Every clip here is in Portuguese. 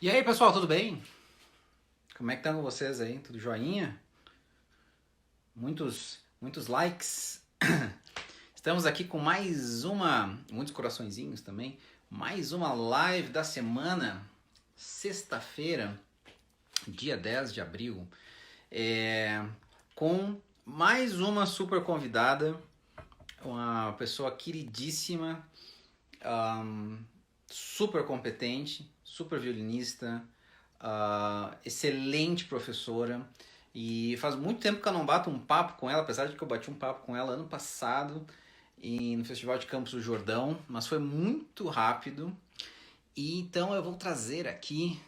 E aí, pessoal, tudo bem? Como é que estão vocês aí? Tudo joinha? Muitos likes. Estamos aqui com muitos coraçõezinhos também, mais uma live da semana, sexta-feira, dia 10 de abril, com mais uma super convidada, uma pessoa queridíssima, super competente, super violinista, excelente professora. E faz muito tempo que eu não bato um papo com ela, apesar de que eu bati um papo com ela ano passado no Festival de Campos do Jordão, mas foi muito rápido. E então eu vou trazer aqui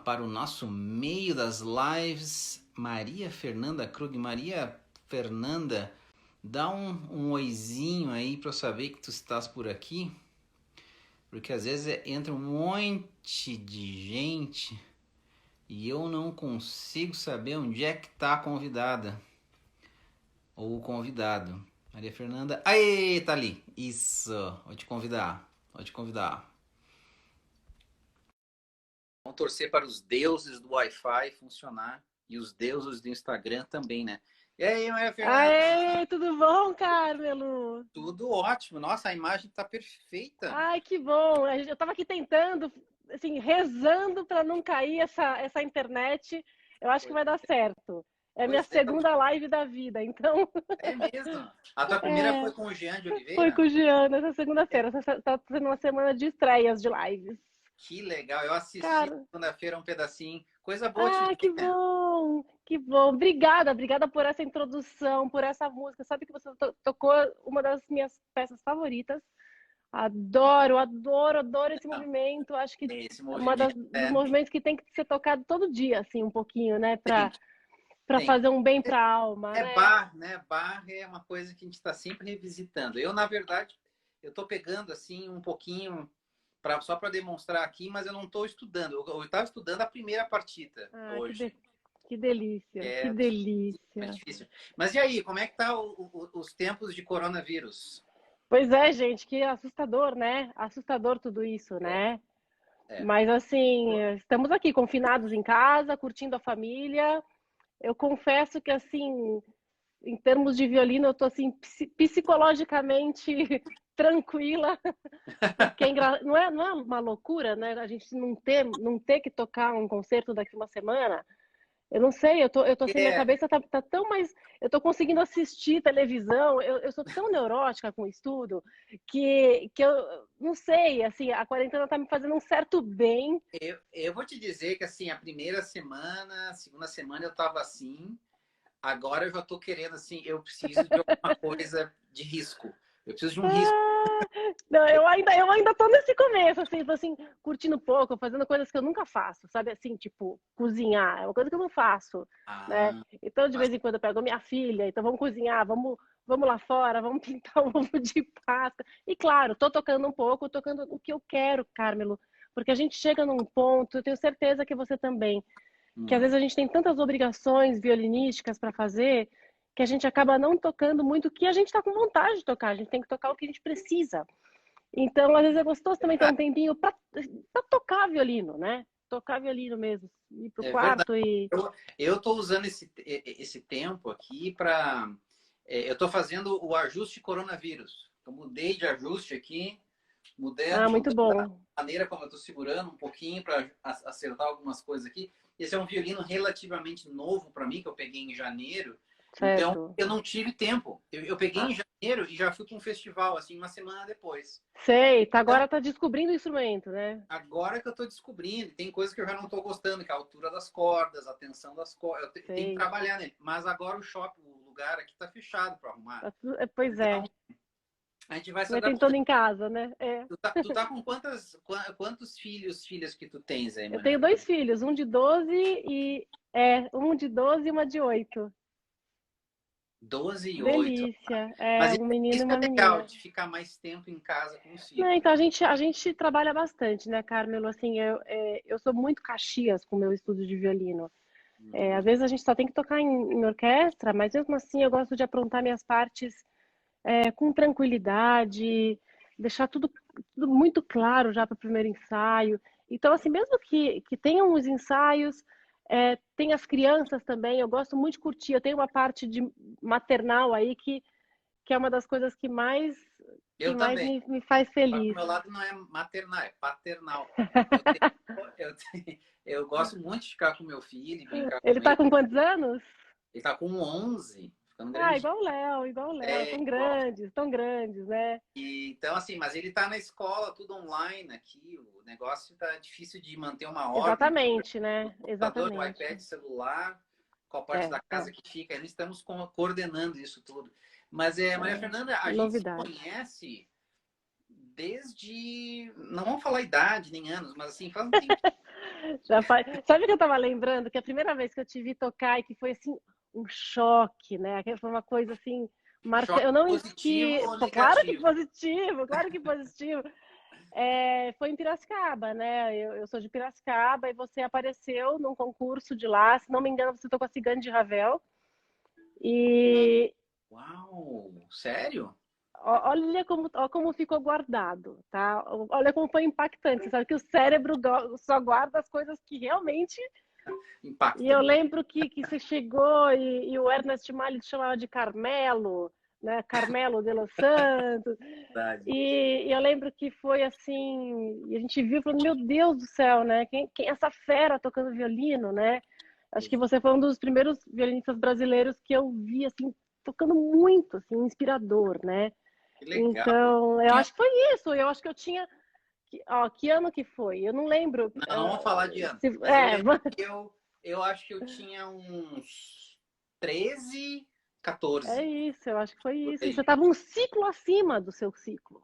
para o nosso meio das lives Maria Fernanda Krug. Maria Fernanda, dá um oizinho aí para eu saber que tu estás por aqui, porque às vezes entra um monte de gente e eu não consigo saber onde é que tá a convidada ou o convidado. Maria Fernanda, aê, tá ali. Isso, vou te convidar. Vou te convidar. Vamos torcer para os deuses do Wi-Fi funcionar e os deuses do Instagram também, né? E aí, Maria Fernanda? Aê, tudo bom, Carmelo? Tudo ótimo. Nossa, a imagem tá perfeita. Ai, que bom. Eu estava aqui tentando, assim, rezando para não cair essa internet. Eu acho que Pois vai dar certo. É a minha pois é, segunda live da vida, então é mesmo. A tua primeira foi é, com o Jean de foi Oliveira? com o Giana essa É, segunda-feira. Está sendo uma semana de estreias de lives. que legal. Eu assisti Cara, segunda-feira um pedacinho. Coisa boa te ah, que ver. bom, que bom. Obrigada por essa introdução, por essa música. Sabe que você tocou uma das minhas peças favoritas. Adoro esse movimento. Acho que Esse é movimento dos movimentos que tem que ser tocado todo dia, assim, um pouquinho, né? tem, Para tem. fazer um bem para a alma, É né? bar, né? Bar é uma coisa que a gente está sempre revisitando. Eu, na verdade, eu estou pegando assim um pouquinho só para demonstrar aqui, mas eu não estou estudando. Eu estava estudando a primeira partita Ah, hoje. que delícia, que É super delícia. difícil. Mas e aí, como é que tá os tempos de coronavírus? Pois é, gente, que assustador, né? Assustador tudo isso, É, né? é. Mas assim, estamos aqui confinados em casa, curtindo a família. Eu confesso que assim, em termos de violino, eu tô assim psicologicamente tranquila, porque não é uma loucura, né? A gente não ter que tocar um concerto daqui uma semana. Eu não sei, eu tô assim, minha É, cabeça tá tão mais. Eu tô conseguindo assistir televisão, eu sou tão neurótica com o estudo que eu não sei, assim, a quarentena tá me fazendo um certo bem. eu vou te dizer que assim, a primeira semana, a segunda semana eu estava assim. Agora eu já estou querendo assim, eu preciso de alguma coisa de risco. Eu preciso de um risco. Ah, não, eu ainda tô nesse começo, assim, tô assim, curtindo pouco, fazendo coisas que eu nunca faço, sabe? Assim, tipo, cozinhar, é uma coisa que eu não faço, né? Ah, Então, de mas vez em quando eu pego minha filha, então vamos cozinhar, vamos lá fora, vamos pintar um ovo de Páscoa. E claro, tô tocando um pouco, tocando o que eu quero, Carmelo, porque a gente chega num ponto, eu tenho certeza que você também, que às vezes hum, a gente tem tantas obrigações violinísticas para fazer que a gente acaba não tocando muito o que a gente está com vontade de tocar. A gente tem que tocar o que a gente precisa. Então, às vezes é gostoso também ter um tempinho para tocar violino, né? Tocar violino mesmo. Ir pro é verdade. quarto e. Eu estou usando esse tempo aqui para. Eu estou fazendo o ajuste coronavírus. Eu mudei de ajuste aqui, Ah, muito mudando bom. a maneira como eu estou segurando um pouquinho para acertar algumas coisas aqui. Esse é um violino relativamente novo para mim, que eu peguei em janeiro. Então, Certo. eu não tive tempo. Eu peguei em Ah, janeiro e já fui para um festival, assim, uma semana depois. sei, Então, agora tá descobrindo o instrumento, né? agora que eu estou descobrindo, tem coisas que eu já não estou gostando, que é a altura das cordas, a tensão das cordas. Eu tenho que Sei. trabalhar nele. Mas agora o shopping, o lugar aqui está fechado para arrumar. Pois Então, é. a gente vai se Vai adaptando. tentando em casa, né? É. Tu tá com quantos filhos que tu tens aí, Eu Maria tenho Fernanda? dois filhos, um de 12 e. Um de 12 e uma de 8. 12 e 8. Delícia. Mas É, um menino isso e é uma legal, menina. de ficar mais tempo em casa com os Não, filhos, né? então a gente trabalha bastante, né, Carmelo? Assim, eu sou muito Caxias com o meu estudo de violino. É, às Uhum. vezes a gente só tem que tocar em orquestra, mas mesmo assim eu gosto de aprontar minhas partes com tranquilidade. deixar tudo muito claro já para o primeiro ensaio. Então, assim, mesmo que tenham os ensaios, tem as crianças também, eu gosto muito de curtir. Eu tenho uma parte de maternal aí que é uma das coisas que Eu mais também. me faz Só que o feliz. meu lado não é maternal, é paternal. Eu gosto muito de ficar com meu filho e brincar Ele com está ele. com quantos anos? Ele tá com 11, ficando Ah, grandinho. igual o Léo, É, igual. tão grandes, né? Então, assim, mas ele tá na escola, tudo online aqui. O negócio tá difícil de manter uma ordem. Exatamente, né? O computador, o Exatamente. iPad, celular, qual parte É, da casa que fica. Nós estamos coordenando isso tudo. Mas, Maria Fernanda, a gente se novidade. conhece desde. Não vamos falar idade nem anos, mas assim, faz um tempo. Já faz... Sabe o que eu estava lembrando? Que a primeira vez que eu te vi tocar e que foi assim um choque, né? Que foi uma coisa assim marca. Choque Eu não positivo esqueço. ou Claro que negativo? positivo, claro que positivo. Foi em Piracicaba, né? Eu sou de Piracicaba e você apareceu num concurso de lá. Se não me engano, você tocou a Cigane de Ravel. E Uau! Sério? olha como ficou guardado, tá? Olha como foi impactante. Você sabe que o cérebro só guarda as coisas que realmente. E eu Impactante. lembro que você chegou e o Ernest Mali te chamava de Carmelo, né? Carmelo de Los Santos. E eu lembro que foi assim, e a gente viu falando, meu Deus do céu, né? Quem é essa fera tocando violino, né? Acho que você foi um dos primeiros violinistas brasileiros que eu vi assim tocando muito, assim, inspirador, né? Que legal. Então, eu Tinha- acho que foi isso. Eu acho que eu tinha, que ano que foi? Eu não lembro. Não vamos falar de ano, Se, mas eu lembro que eu acho que eu tinha uns 13, é 14. isso. Eu acho que foi Por isso. E você aí. estava um ciclo acima do seu ciclo.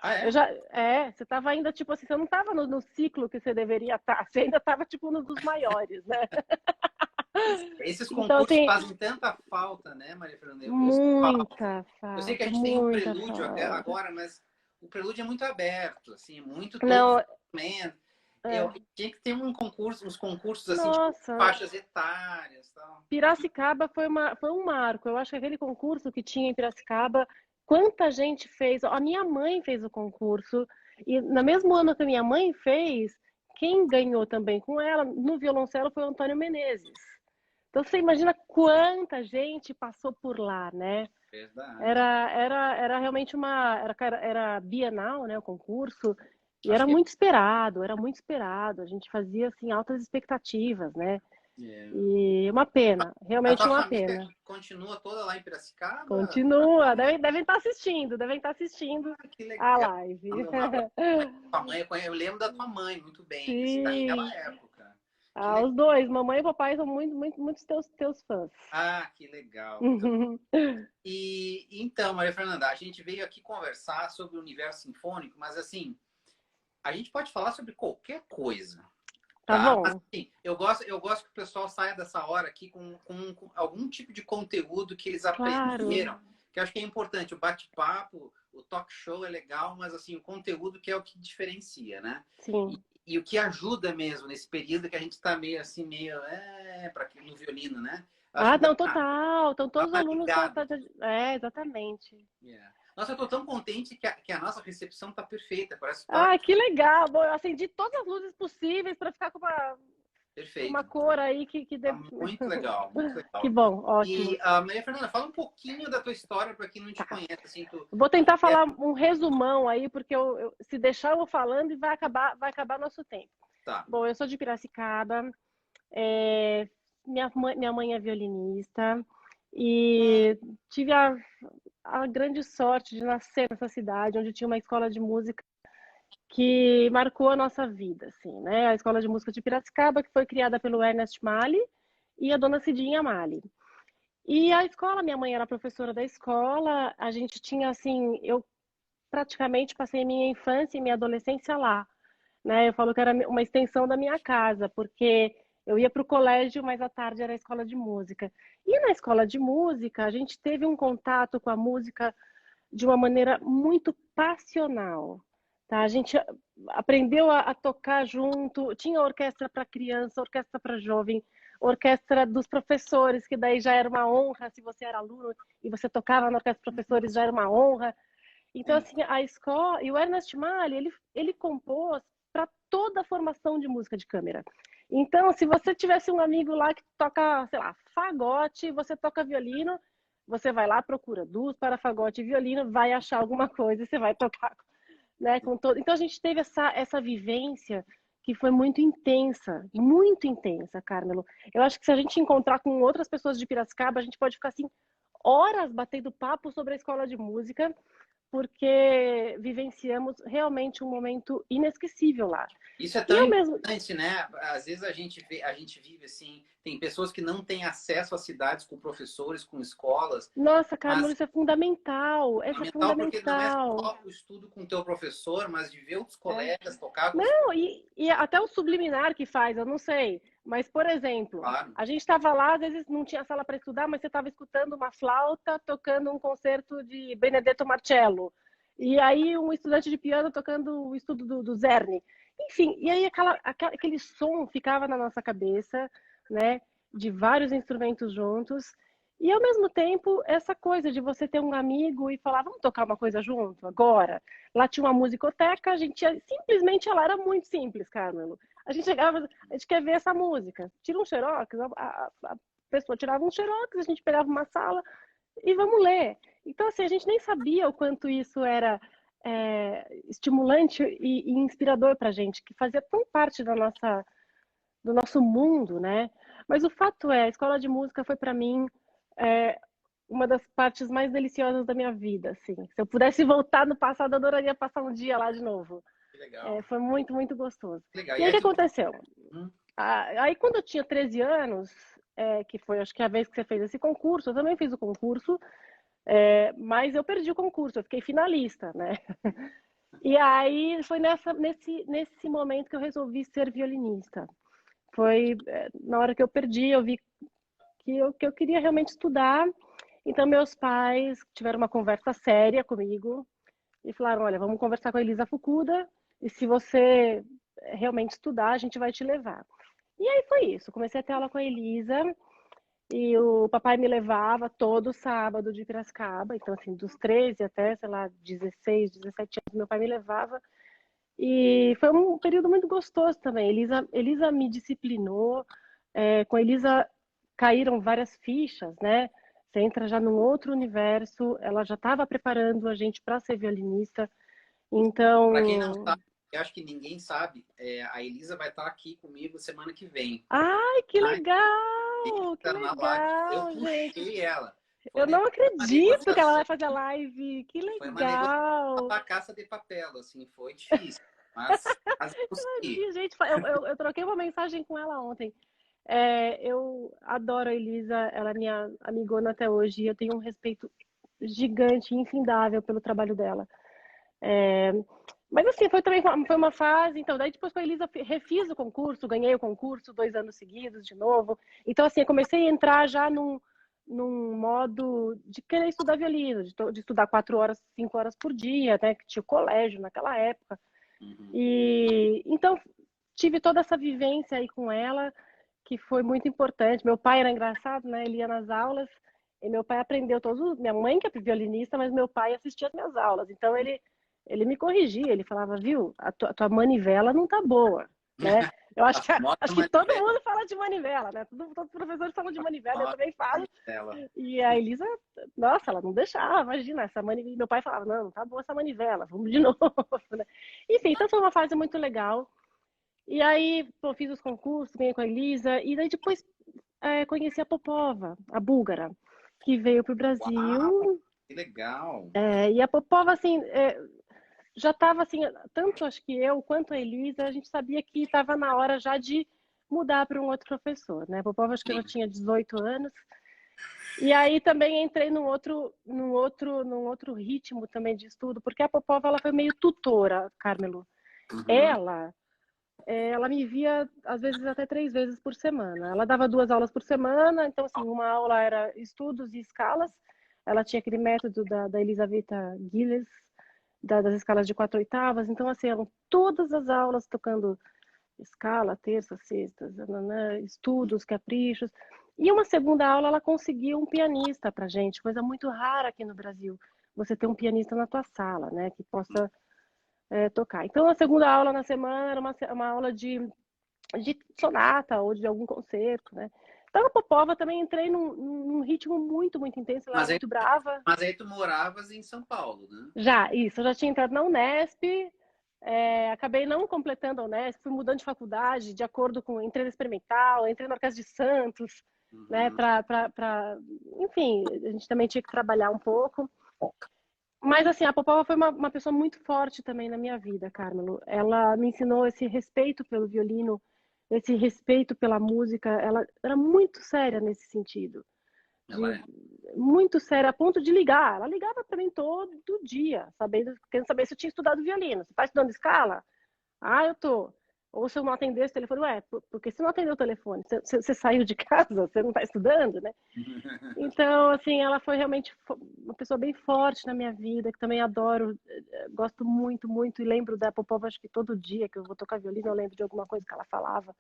Ah, é? Você estava ainda, tipo assim, você não estava no ciclo que você deveria estar, você ainda estava, tipo, no dos maiores, né? Esses Então, concursos assim, fazem tanta falta, né, Maria Fernanda? Eu sinto falta. muita Eu sei que a falta, gente tem o muita prelúdio falta. agora, mas o prelúdio é muito aberto, assim, é muito todos os Não, instrumentos. Eu é, tinha que ter uns concursos assim de nossa, faixas etárias, tal. Piracicaba foi um marco. Eu acho que aquele concurso que tinha em Piracicaba, quanta gente fez. A minha mãe fez o concurso, e no mesmo ano que a minha mãe fez, quem ganhou também com ela no violoncelo foi o Antônio Menezes. Então você imagina quanta gente passou por lá, né? Verdade. Era realmente era bienal, né, o concurso, e Acho que era muito esperado. A gente fazia assim altas expectativas, né? é. E uma pena, A realmente tua uma família pena. continua toda lá em Piracicaba? Continua, Atualmente? devem estar assistindo Ah, que a legal. live. Manda um abraço. Tua mãe, eu lembro da tua mãe muito bem, daquela Sim, época. Que legal. os dois, mamãe e papai são muitos teus fãs. Ah, que legal. E então, Maria Fernanda, a gente veio aqui conversar sobre o universo sinfônico, mas assim, a gente pode falar sobre qualquer coisa, Tá tá? Mas bom, assim, eu gosto que o pessoal saia dessa hora aqui com algum tipo de conteúdo que eles claro, aprenderam, que eu acho que é importante. O bate-papo, o talk show é legal, mas assim, o conteúdo que é o que diferencia, né? sim. E o que ajuda mesmo nesse período que a gente está meio assim, meio para no violino, né? Acho Ah, que não, total. Então dá todos os uma alunos ligada. exatamente. Yeah. Nossa, eu tô tão contente que a nossa recepção tá perfeita. Parece que tá Ah, que legal. Bom, eu acendi todas as luzes possíveis para ficar com uma perfeito. cor aí que Tá dê... muito legal, muito Que legal. bom, ótimo. E, Maria Fernanda, fala um pouquinho da tua história para quem não te Tá. conhece. Assim, Vou tentar é- falar um resumão aí, porque se deixar eu vou falando e vai acabar nosso tempo. Tá. Bom, eu sou de Piracicaba, é, minha mãe é violinista e tive a grande sorte de nascer nessa cidade, onde tinha uma escola de música que marcou a nossa vida, assim, né? A Escola de Música de Piracicaba, que foi criada pelo Ernest Mali e a dona Cidinha Mali. E a escola, minha mãe era professora da escola, a gente tinha, assim, eu praticamente passei minha infância e minha adolescência lá, né? Eu falo que era uma extensão da minha casa, porque eu ia para o colégio, mas à tarde era a escola de música. E na escola de música, a gente teve um contato com a música de uma maneira muito passional. Tá? A gente aprendeu a tocar junto, tinha orquestra para criança, orquestra para jovem, orquestra dos professores, que daí já era uma honra, se você era aluno e você tocava na orquestra dos professores, já era uma honra. Então, assim, a escola... E o Ernest Mali, ele compôs para toda a formação de música de câmara. Então, se você tivesse um amigo lá que toca, sei lá, fagote, você toca violino, você vai lá, procura duos para fagote e violino, vai achar alguma coisa e você vai tocar, né, com todo... Então, a gente teve essa vivência que foi muito intensa, Carmelo. Eu acho que se a gente encontrar com outras pessoas de Piracicaba, a gente pode ficar, assim, horas batendo papo sobre a escola de música, porque vivenciamos realmente um momento inesquecível lá. Isso é E tão eu mesmo... importante, né? Às vezes a gente vive assim, tem pessoas que não têm acesso a cidades com professores, com escolas, Nossa, Carlos, mas isso é fundamental. é Isso é fundamental porque não é fundamental. só o estudo com o teu professor, mas de ver os É. colegas, tocar com os Não, e até o subliminar que faz, eu não sei. Mas, por exemplo, claro. a gente estava lá, às vezes não tinha sala para estudar, mas você estava escutando uma flauta tocando um concerto de Benedetto Marcello. E aí um estudante de piano tocando o estudo do Czerny. Enfim, e aí aquele som ficava na nossa cabeça, né? De vários instrumentos juntos. E ao mesmo tempo, essa coisa de você ter um amigo e falar, vamos tocar uma coisa junto agora? Lá tinha uma musicoteca, a gente simplesmente ela era muito simples, Carmelo. A gente chegava, a gente quer ver essa música. Tira um xerox, a pessoa tirava um xerox, a gente pegava uma sala e vamos ler. Então, assim, a gente nem sabia o quanto isso era estimulante e inspirador para a gente, que fazia tão parte do nosso mundo, né? Mas o fato é, a escola de música foi para mim é, uma das partes mais deliciosas da minha vida, assim. Se eu pudesse voltar no passado, eu adoraria passar um dia lá de novo. Que legal. Foi muito, muito gostoso. Que legal. E aí, o que aconteceu? Hum. Aí, quando eu tinha 13 anos, que foi, acho que a vez que você fez esse concurso, eu também fiz o concurso, mas eu perdi o concurso, eu fiquei finalista, né? E aí, foi nesse momento que eu resolvi ser violinista. Foi na hora que eu perdi, eu vi que eu queria realmente estudar. Então, meus pais tiveram uma conversa séria comigo e falaram: olha, vamos conversar com a Elisa Fukuda e se você realmente estudar, a gente vai te levar. E aí foi isso. Comecei a ter aula com a Elisa e o papai me levava todo sábado de Piracicaba. Então, assim, dos 13 até, sei lá, 16, 17 anos, meu pai me levava. E foi um período muito gostoso também. Elisa me disciplinou. Com a Elisa caíram várias fichas, né? Você entra já num outro universo. Ela já estava preparando a gente para ser violinista. Para quem não Então, sabe, eu acho que ninguém sabe, a Elisa vai estar aqui comigo semana que vem. ai, que A legal! Que Elisa na live. Eu legal, gente! puxei ela. Eu não Uma acredito que ela vai negociação. fazer live. Que Foi uma negociação legal! para caça de papel, assim, foi difícil. Mas eu consegui. Imagina, gente, eu troquei uma mensagem com ela ontem. Eu adoro a Elisa, ela é minha amigona até hoje, e eu tenho um respeito gigante, infindável pelo trabalho dela. Mas assim, foi uma fase, então, daí depois com a Elisa refiz o concurso, ganhei o concurso 2 anos seguidos de novo. Então, assim, eu comecei a entrar já num modo de querer estudar violino, de estudar 4 horas, 5 horas por dia, né, que tinha o colégio naquela época. Uhum. E então tive toda essa vivência aí com ela, que foi muito importante. Meu pai era engraçado, né? Ele ia nas aulas e meu pai aprendeu todos. Minha mãe que é violinista, mas meu pai assistia as minhas aulas. Então ele me corrigia, ele falava, viu, a tua manivela não tá boa, né? Eu A acho que, famosa acho que todo manivela. mundo fala de manivela, né? Todos os professores falam de manivela, eu Nossa, também falo. manivela. E a Elisa, nossa, ela não deixava, imagina, essa manivela. Meu pai falava, não, não tá boa essa manivela, vamos de novo, né? Enfim, então foi uma fase muito legal. E aí, pô, fiz os concursos, ganhei com a Elisa, e daí depois conheci a Popova, a búlgara, que veio para o Uau, Brasil. que legal. E a Popova, assim, já estava assim, tanto acho que eu quanto a Elisa, a gente sabia que estava na hora já de mudar para um outro professor, né? A Popova acho que ela tinha 18 anos. E aí também entrei num outro ritmo também de estudo, porque a Popova ela foi meio tutora, Carmelo. Uhum. Ela me via às vezes até 3 vezes por semana. Ela dava 2 aulas por semana, então assim, uma aula era estudos e escalas. Ela tinha aquele método da Elisaveta Gilles, das escalas de 4/8. Então assim, eram todas as aulas tocando escala, terça, sexta, zananã, estudos, caprichos. E uma segunda aula ela conseguiu um pianista pra gente, coisa muito rara aqui no Brasil. você ter um pianista na tua sala, né, que possa tocar. Então, a segunda aula na semana era uma aula de sonata ou de algum concerto, né. Então, na Popova também entrei num ritmo muito, muito intenso, ela era Mas aí, muito brava. mas aí tu moravas em São Paulo, né? Eu já tinha entrado na Unesp, acabei não completando a Unesp, fui mudando de faculdade de acordo com, entrei na Experimental, entrei na Orquestra de Santos, né, Uhum. enfim, a gente também tinha que trabalhar um pouco. Mas, assim, a Popova foi uma pessoa muito forte também na minha vida, Carmelo. Ela me ensinou esse respeito pelo violino, esse respeito pela música. Ela era muito séria nesse sentido. Ela De, é. muito séria, a ponto de ligar. Ela ligava para mim todo dia, querendo saber se eu tinha estudado violino. Você está estudando escala? Ah, eu tô. Ou se eu não atender esse telefone, porque se não atender o telefone, você saiu de casa, você não está estudando, né? Então, assim, ela foi realmente uma pessoa bem forte na minha vida, que também adoro, gosto muito, muito, e lembro da Popova, acho que todo dia que eu vou tocar violino, eu lembro de alguma coisa que ela falava.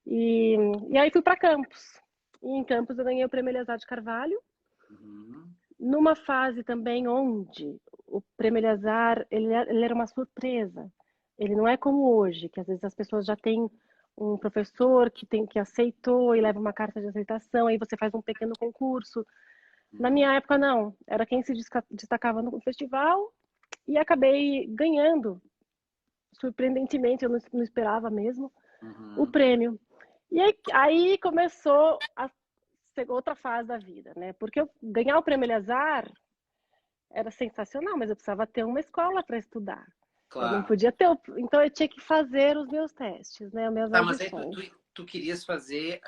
E, e aí fui para Campos. E em Campos eu ganhei o Prêmio Eleazar de Carvalho, Uhum. numa fase também onde o Prêmio Eleazar, ele era uma surpresa. Ele não é como hoje, que às vezes as pessoas já têm um professor que aceitou e leva uma carta de aceitação, aí você faz um pequeno concurso. Na minha época, não. Era quem se destacava no festival e acabei ganhando. Surpreendentemente, eu não esperava mesmo o Uhum. prêmio. E aí começou a outra fase da vida, né? Porque eu ganhar o prêmio Eleazar era sensacional, mas eu precisava ter uma escola para estudar. Eu não Claro. podia ter, então eu tinha que fazer os meus testes, né? As minhas Tá, mas aí tu, audições. tu, tu querias fazer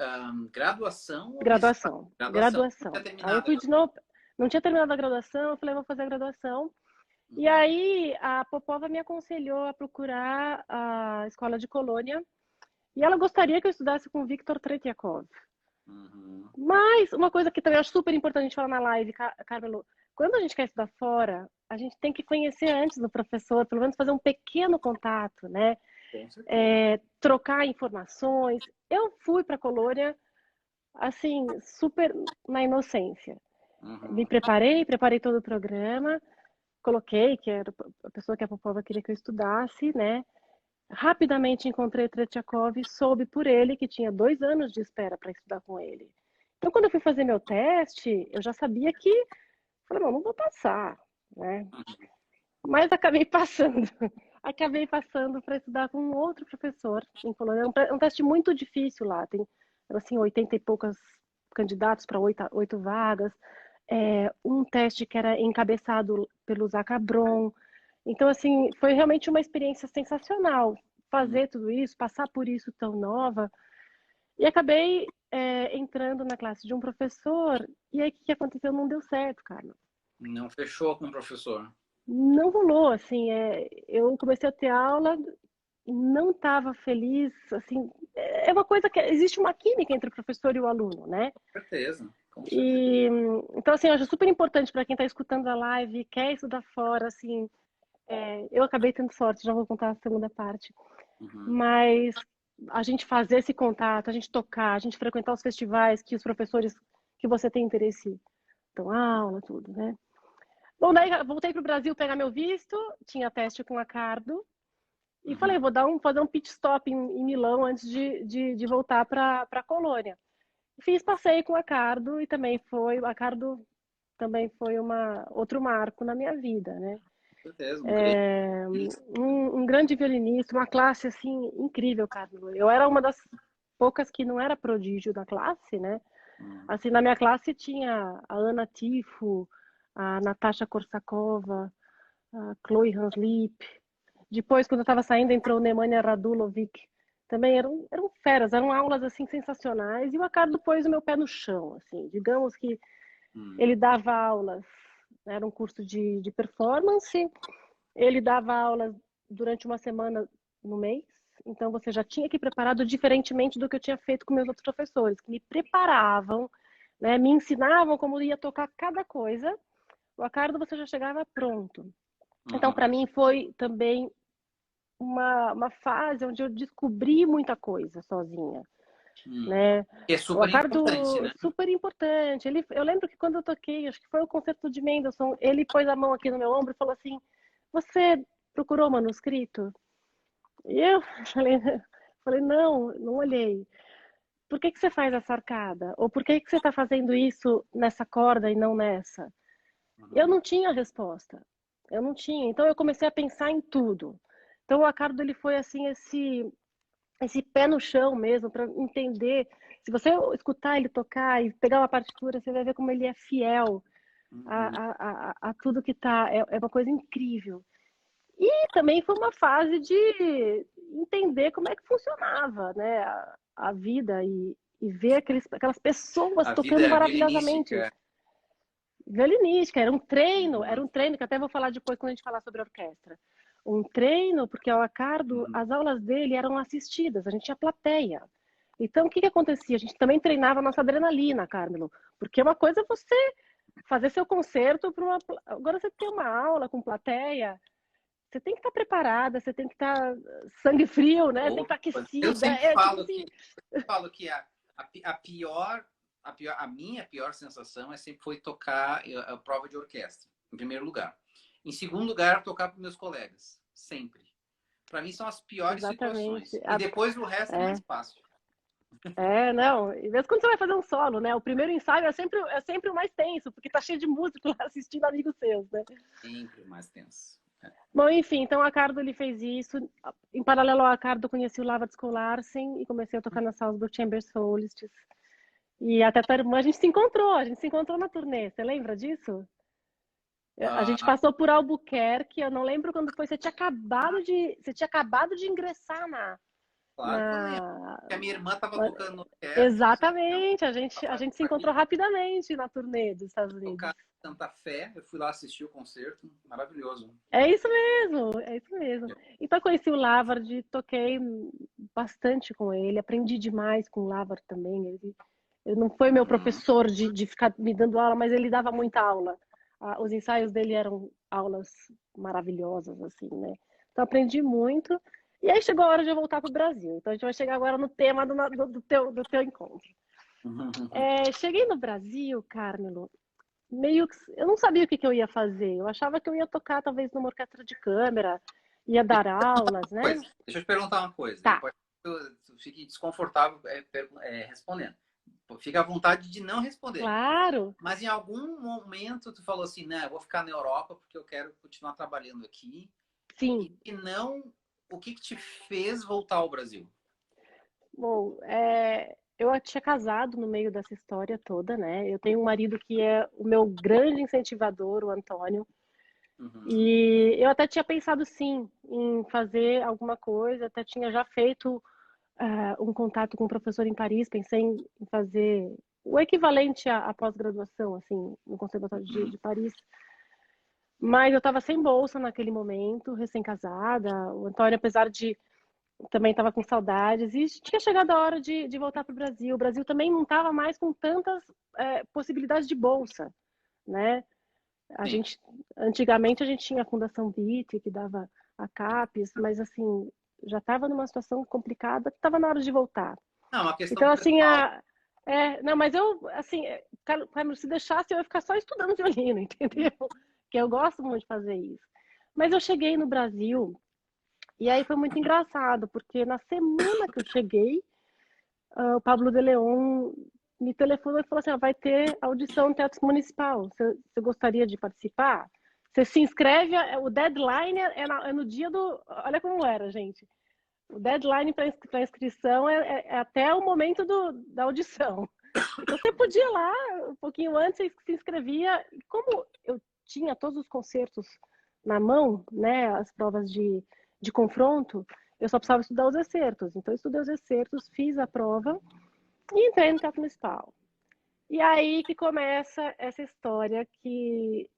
graduação ou mestrado? Graduação, Graduação. Não tinha graduação. Aí eu terminado a fui de graduação. novo, não tinha terminado a graduação, eu falei, vou fazer a graduação. E Uhum. aí a Popova me aconselhou a procurar a escola de Colônia e ela gostaria que eu estudasse com Viktor Tretiakov. Uhum. Mas uma coisa que também acho super importante a gente falar na live, Carmelo, quando a gente quer estudar fora, a gente tem que conhecer antes do professor, pelo menos fazer um pequeno contato, né? Com certeza. Trocar informações. Eu fui para a Colônia, assim, super na inocência. Me Uhum. preparei todo o programa, coloquei que era a pessoa que a Popova queria que eu estudasse, né? Rapidamente encontrei Tretiakov e soube por ele que tinha 2 anos de espera para estudar com ele. Então, quando eu fui fazer meu teste, eu já sabia que, falei, não vou passar, né? Mas acabei passando. Acabei passando para estudar com um outro professor em Colônia. É um teste muito difícil lá. Tem, assim, 80 e poucas candidatos para oito vagas. Um teste que era encabeçado pelo Zacabron. Então, assim, foi realmente uma experiência sensacional Uhum. fazer tudo isso, passar por isso tão nova. E acabei entrando na classe de um professor, e aí o que aconteceu? Não deu certo, cara. Não fechou com o professor. Não rolou, assim, eu comecei a ter aula, não estava feliz, assim, é uma coisa que existe uma química entre o professor e o aluno, né? Com certeza. Com certeza. E então, assim, eu acho super importante para quem está escutando a live, quer estudar fora, assim, eu acabei tendo sorte, já vou contar a segunda parte, Uhum. mas a gente fazer esse contato, a gente tocar, a gente frequentar os festivais que os professores que você tem interesse dão aula, tudo, né? Bom, daí voltei para o Brasil pegar meu visto, tinha teste com a Cardo, e Uhum. falei, fazer um pit stop em Milão antes de voltar para a Colônia. Fiz passeio com a Cardo e a Cardo também foi outro marco na minha vida, né? Com certeza. Um grande. Um grande violinista, uma classe assim incrível, Carlos. Eu era uma das poucas que não era prodígio da classe, né? Uhum. Assim, na minha classe tinha a Ana Tifo, a Natasha Korsakova, a Chloe Hanslip. Depois, quando eu estava saindo, entrou Nemanja Radulovic. Também eram feras, eram aulas assim sensacionais. E o Acardo pôs o meu pé no chão, assim. Digamos que Uhum. ele dava aulas, era um curso de performance, ele dava aulas durante uma semana no mês. Então, você já tinha que ir preparado diferentemente do que eu tinha feito com meus outros professores, que me preparavam, né, me ensinavam como ia tocar cada coisa. O Acardo você já chegava pronto. Então, Uhum. para mim, foi também uma fase onde eu descobri muita coisa sozinha. né? É O super importante, Ricardo, né? super importante. Eu lembro que quando eu toquei, acho que foi o concerto de Mendelssohn, ele pôs a mão aqui no meu ombro e falou assim: Você procurou o manuscrito? E eu falei, não, não olhei. Por que que você faz essa arcada? Ou por que que você está fazendo isso nessa corda e não nessa? Eu Uhum. não tinha resposta. Eu não tinha. Então eu comecei a pensar em tudo. Então o Ricardo ele foi assim esse pé no chão mesmo para entender. Se você escutar ele tocar e pegar uma partitura, você vai ver como ele é fiel Uhum. a tudo que tá. É uma coisa incrível. E também foi uma fase de entender como é que funcionava, né, a vida e ver aquelas pessoas A vida tocando é maravilhosamente. violinística. Violinística, era Uhum. um treino que até vou falar depois quando a gente falar sobre a orquestra. Um treino, porque o Ricardo, Uhum. as aulas dele eram assistidas, a gente tinha plateia. Então, o que que acontecia? A gente também treinava a nossa adrenalina, Carmelo, porque uma coisa é você fazer seu concerto para uma. Agora você tem uma aula com plateia, você tem que estar preparada, você tem que estar sangue frio, né? Tem que estar Eu aquecida. sempre É tipo assim. falo que a minha pior sensação sempre foi tocar a prova de orquestra, em primeiro lugar. Em segundo lugar, tocar para meus colegas, sempre. Para mim são as piores Exatamente. situações. E depois o resto é É, mais fácil. não. E mesmo quando você vai fazer um solo, né? O primeiro ensaio é sempre o mais tenso, porque tá cheio de músico lá assistindo amigos seus, né? Sempre mais tenso. Bom, enfim, então o Ricardo ele fez isso. Em paralelo ao Ricardo, conheci o Lava Larsen e comecei a tocar na Salzburg Chamber Solistes. E até tua irmã, a gente se encontrou na turnê, você lembra disso? A gente Ah, passou por Albuquerque, eu não lembro quando foi, você tinha acabado de ingressar claro que eu lembro. na, Que a minha irmã estava tocando no orquestra, você exatamente, a gente se aqui encontrou rapidamente na turnê dos Estados Unidos. tocar em Santa Fé. Eu fui lá assistir o concerto, maravilhoso. É isso mesmo, é isso mesmo. Então eu conheci o Lavard, toquei bastante com ele, aprendi demais com o Lavard também. Ele não foi meu Uhum. professor de ficar me dando aula, mas ele dava muita aula. Os ensaios dele eram aulas maravilhosas, assim, né? Então aprendi muito. E aí chegou a hora de eu voltar para o Brasil. Então a gente vai chegar agora no tema do teu encontro. Cheguei no Brasil, Carmelo, meio que eu não sabia o que que eu ia fazer. Eu achava que eu ia tocar talvez numa orquestra de câmara, ia dar aulas, né? Deixa eu te perguntar uma coisa. Tá, Pode tu fique desconfortável respondendo. Fica à vontade de não responder. claro. Mas em algum momento tu falou assim, né, eu vou ficar na Europa porque eu quero continuar trabalhando aqui. Sim. E não, o que que te fez voltar ao Brasil? Bom, eu tinha casado no meio dessa história toda, né? Eu tenho um marido que é o meu grande incentivador, o Antônio. Uhum. E eu até tinha pensado sim em fazer alguma coisa, até tinha já feito um contato com um professor em Paris, pensei em fazer o equivalente à pós-graduação, assim, no Conservatório de Uhum. Paris. Mas eu estava sem bolsa naquele momento, recém-casada. O Antônio, apesar de também estava com saudades, e tinha chegado a hora de voltar para o Brasil. O Brasil também não estava mais com tantas possibilidades de bolsa, né? A Sim. gente, antigamente a gente tinha a Fundação BIT, que dava a CAPES, mas assim, já estava numa situação complicada, que estava na hora de voltar. Não, é uma questão Então, assim, pessoal. não, mas eu, assim, Carlos, se deixasse, eu ia ficar só estudando violino, entendeu? Que eu gosto muito de fazer isso. Mas eu cheguei no Brasil, e aí foi muito engraçado, porque na semana que eu cheguei, o Pablo de Leon me telefonou e falou assim: vai ter audição no Teatro Municipal. Você gostaria de participar? Você se inscreve, o deadline é no dia do. Olha como era, gente. O deadline para inscrição é até o momento da audição. Então você podia ir lá, um pouquinho antes, você se inscrevia. E como eu tinha todos os concertos na mão, né, as provas de confronto, eu só precisava estudar os excertos. Então eu estudei os excertos, fiz a prova e entrei no Teatro Municipal. E aí que começa essa história que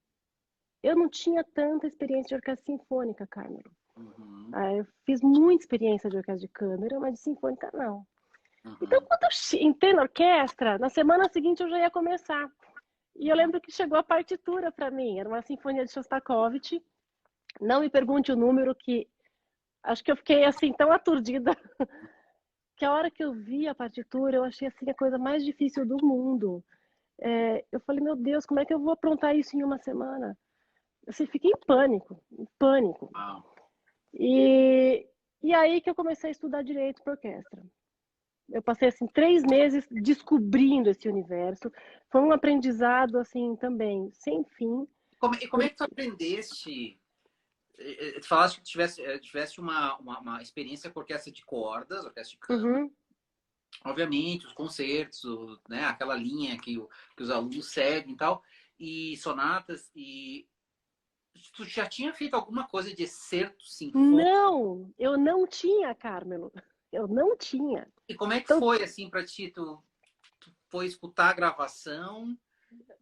eu não tinha tanta experiência de orquestra sinfônica, Carmen. Uhum. Eu fiz muita experiência de orquestra de câmara, mas de sinfônica não. Então, Uhum. quando eu entrei na orquestra, na semana seguinte eu já ia começar. E eu Uhum. lembro que chegou a partitura para mim, era uma sinfonia de Shostakovich. Não me pergunte o número, que acho que eu fiquei assim tão aturdida que a hora que eu vi a partitura, eu achei assim a coisa mais difícil do mundo. Eu falei, meu Deus, como é que eu vou aprontar isso em uma semana? Assim, fiquei em pânico, em pânico. Uau. E, e aí que eu comecei a estudar direito para orquestra. Eu passei assim 3 meses descobrindo esse universo. Foi um aprendizado assim também sem fim. E como é que tu aprendeste? Tu falaste que tivesse uma experiência com orquestra de cordas, orquestra de câmara. Uhum. Obviamente, os concertos, né, aquela linha que os alunos seguem e tal, e sonatas, e tu já tinha feito alguma coisa de excerto sinfônico? Não, eu não tinha, Carmelo. Eu não tinha. E como é que Então, foi, assim, pra ti? Tu foi escutar a gravação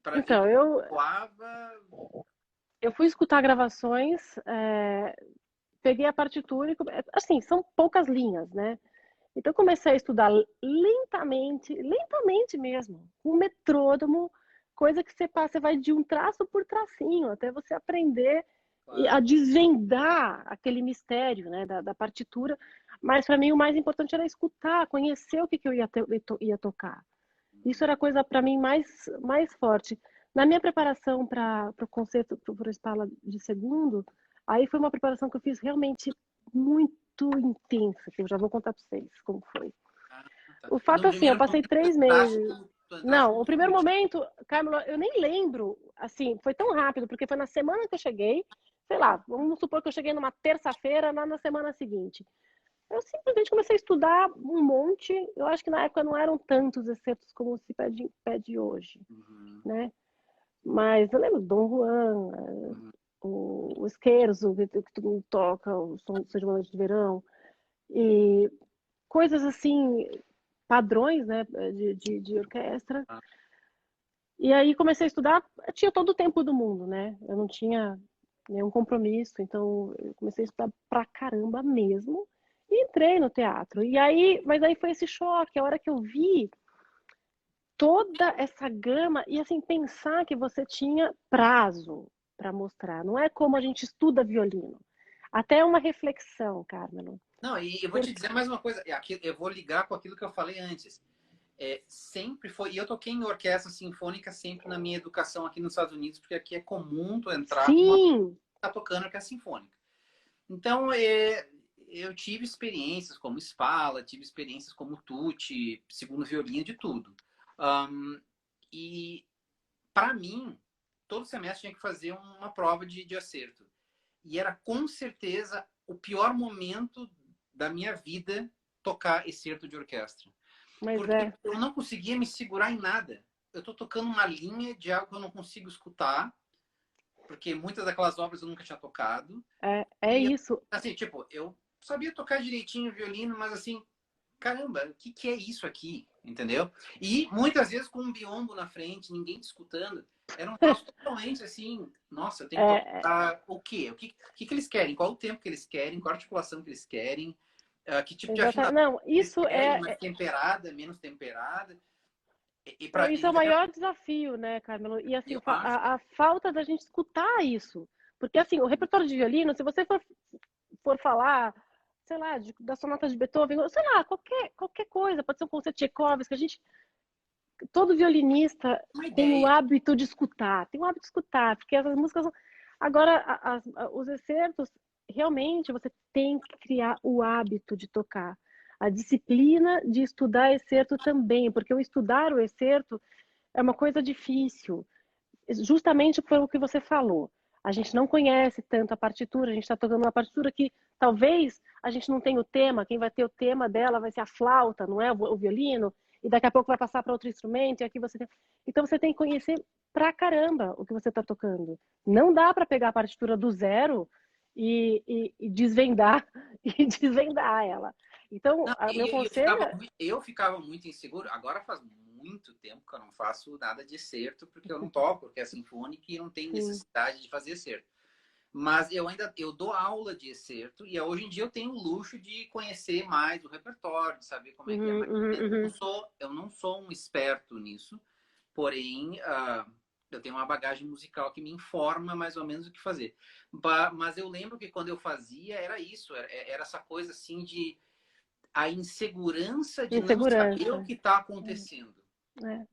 para ver então como eu, soava? eu fui escutar gravações, peguei a partitura e, assim, são poucas linhas, né? Então eu comecei a estudar lentamente, lentamente mesmo, com metrônomo, coisa que você vai de um traço por tracinho, até você aprender a Claro. desvendar aquele mistério, né, da partitura. Mas para mim o mais importante era escutar, conhecer o que eu ia tocar. Isso era a coisa para mim mais forte. Na minha preparação para o concerto, para a Scala de segundo, aí foi uma preparação que eu fiz realmente muito intensa, que eu já vou contar para vocês como foi. Ah, tá. O E fato no assim, eu primeiro passei momento, tu três entraste meses. com, tu entraste Não, com o primeiro tudo. momento, Carmelo, eu nem lembro, assim, foi tão rápido, porque foi na semana que eu cheguei, sei lá, vamos supor que eu cheguei numa terça-feira, lá na semana seguinte. Eu simplesmente comecei a estudar um monte. Eu acho que na época não eram tantos excertos como se pede hoje, Uhum, né? Mas eu lembro Dom Juan, uhum. o Scherzo, que todo mundo toca, o Som de uma Noite de Verão, e coisas assim, padrões, né, de orquestra. Ah, E aí comecei a estudar, eu tinha todo o tempo do mundo, né? Eu não tinha nenhum compromisso, então eu comecei a estudar pra caramba mesmo e entrei no teatro. E aí, mas aí foi esse choque, a hora que eu vi toda essa gama e assim pensar que você tinha prazo para mostrar. Não é como a gente estuda violino. Até uma reflexão, Carmelo. não, e eu vou te Porque dizer mais uma coisa. Aqui, eu vou ligar com aquilo que eu falei antes. Sempre foi. E eu toquei em orquestra sinfônica sempre na minha educação aqui nos Estados Unidos, porque aqui é comum tu entrar com uma sim, tá tocando orquestra sinfônica. Então, eu tive experiências como Scala, tive experiências como Tutti, segundo violino, de tudo. Um, e, para mim, todo semestre tinha que fazer uma prova de acerto. E era, com certeza, o pior momento da minha vida tocar excerto de orquestra. mas Porque é, eu não conseguia me segurar em nada. Eu estou tocando uma linha de algo que eu não consigo escutar, porque muitas daquelas obras eu nunca tinha tocado. é E, isso. assim, tipo, eu sabia tocar direitinho violino, mas assim, caramba, o que é isso aqui? Entendeu? E muitas vezes com um biombo na frente, ninguém te escutando. Era um troço totalmente assim, nossa, eu tenho que É, tocar o quê? O que eles querem? Qual o tempo que eles querem? Qual a articulação que eles querem? Que tipo de exatamente. afinação Não, eles isso querem? Mais temperada, menos temperada? não, isso é o E era, maior desafio, né, Carmelo? E assim, eu acho. a falta da gente escutar isso. Porque assim, o repertório de violino, se você for falar, sei lá, das sonatas de Beethoven, sei lá, qualquer coisa, pode ser um concerto de Tchaikovsky, que a gente, todo violinista Uma tem o ideia. hábito de escutar, tem o hábito de escutar, porque essas músicas, agora, os excertos, realmente você tem que criar o hábito de tocar. A disciplina de estudar excerto também, porque o estudar o excerto é uma coisa difícil, justamente pelo que você falou. A gente não conhece tanto a partitura, a gente está tocando uma partitura que talvez a gente não tenha o tema, quem vai ter o tema dela vai ser a flauta, não é o violino, e daqui a pouco vai passar para outro instrumento, e aqui você tem... Então você tem que conhecer pra caramba o que você está tocando. Não dá para pegar a partitura do zero e desvendar e desvendar ela. Então, Não, meu e conselho é... eu ficava muito inseguro. Agora faz muito tempo que eu não faço nada de excerto, porque eu não toco orquestra sinfônica e não tenho Sim. necessidade de fazer excerto. Mas eu dou aula de excerto e hoje em dia eu tenho o luxo de conhecer mais o repertório, de saber como é que é. Uhum, Mas uhum, uhum. eu não sou um esperto nisso, porém eu tenho uma bagagem musical que me informa mais ou menos o que fazer. Mas eu lembro que quando eu fazia era isso, era essa coisa assim de a insegurança de não saber o Insegurança. que está acontecendo. É,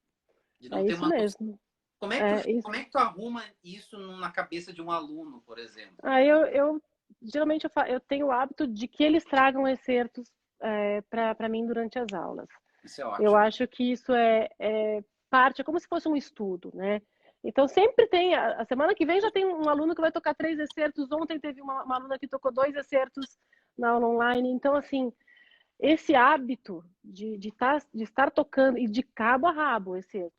De não é ter isso uma noção. mesmo. Como é que tu arruma isso na cabeça de um aluno, por exemplo? Eu geralmente eu tenho o hábito de que eles tragam excertos para mim durante as aulas. Isso é Eu ótimo. acho que isso é parte, é como se fosse um estudo, né? Então sempre tem, a semana que vem já tem um aluno que vai tocar 3 excertos, ontem teve uma aluna que tocou 2 excertos na aula online. Então, assim, esse hábito de estar tocando e de cabo a rabo esse excerto,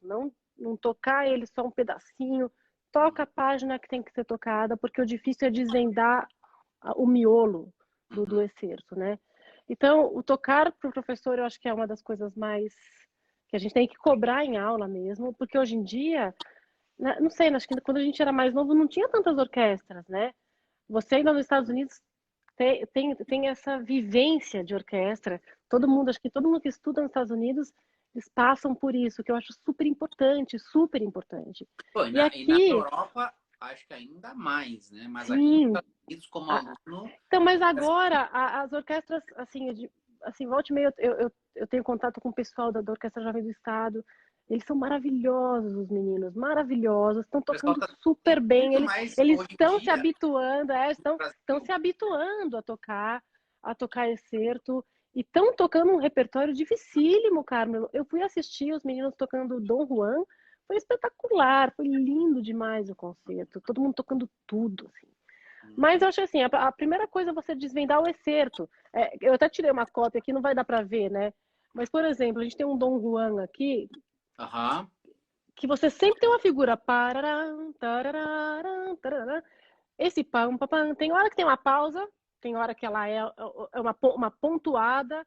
não tocar ele só um pedacinho, toca a página que tem que ser tocada, porque o difícil é desvendar o miolo do Uhum. excerto, né? Então, o tocar para o professor, eu acho que é uma das coisas mais que a gente tem que cobrar em aula mesmo, porque hoje em dia, não sei, acho que quando a gente era mais novo não tinha tantas orquestras, né? Você ainda nos Estados Unidos tem essa vivência de orquestra. Todo mundo, acho que todo mundo que estuda nos Estados Unidos, eles passam por isso, que eu acho super importante, super importante. Pô, E e na aqui, Europa, acho que ainda mais, né? Mas aqui nos sim. Estados Unidos, como aluno, Então, mas agora as orquestras, assim, assim, volte e meia, eu tenho contato com o pessoal da Orquestra Jovem do Estado. Eles são maravilhosos, os meninos, maravilhosos, estão o pessoal tocando está super tem bem. muito Eles mais eles hoje em estão se dia habituando, no estão se Brasil. habituando a tocar excerto e estão tocando um repertório dificílimo, Carmelo. Eu fui assistir os meninos tocando Dom Juan, foi espetacular, foi lindo demais o concerto, todo mundo tocando tudo, assim. Mas Uhum. eu acho assim, a primeira coisa é você desvendar o excerto. Eu até tirei uma cópia aqui, não vai dar para ver, né? Mas, por exemplo, a gente tem um Dom Juan aqui, Aham. que você sempre tem uma figura. Pararam, tarararam, tarará. Esse pam, pam, pam, tem hora que tem uma pausa, tem hora que ela é uma pontuada.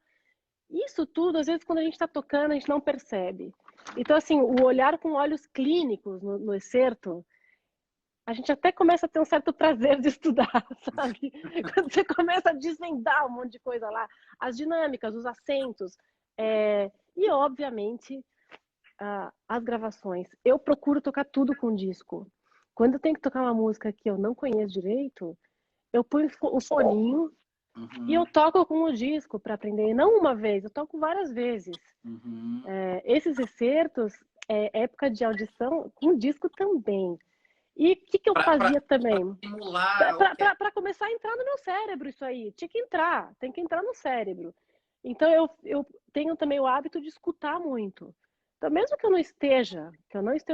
Isso tudo, às vezes, quando a gente está tocando, a gente não percebe. Então, assim, o olhar com olhos clínicos no excerto, a gente até começa a ter um certo prazer de estudar, sabe? Quando você começa a desvendar um monte de coisa lá, as dinâmicas, os acentos, e obviamente as gravações. Eu procuro tocar tudo com disco. Quando eu tenho que tocar uma música que eu não conheço direito, eu ponho o foninho e eu Uhum. toco com o disco para aprender. Não uma vez, eu toco várias vezes. Uhum. Esses excertos, época de audição, com disco também. E o que eu Para fazia também? simular a orquestra. Para começar a entrar no meu cérebro isso aí. Tinha que entrar, tem que entrar no cérebro. Então eu tenho também o hábito de escutar muito. Então, mesmo que eu não esteja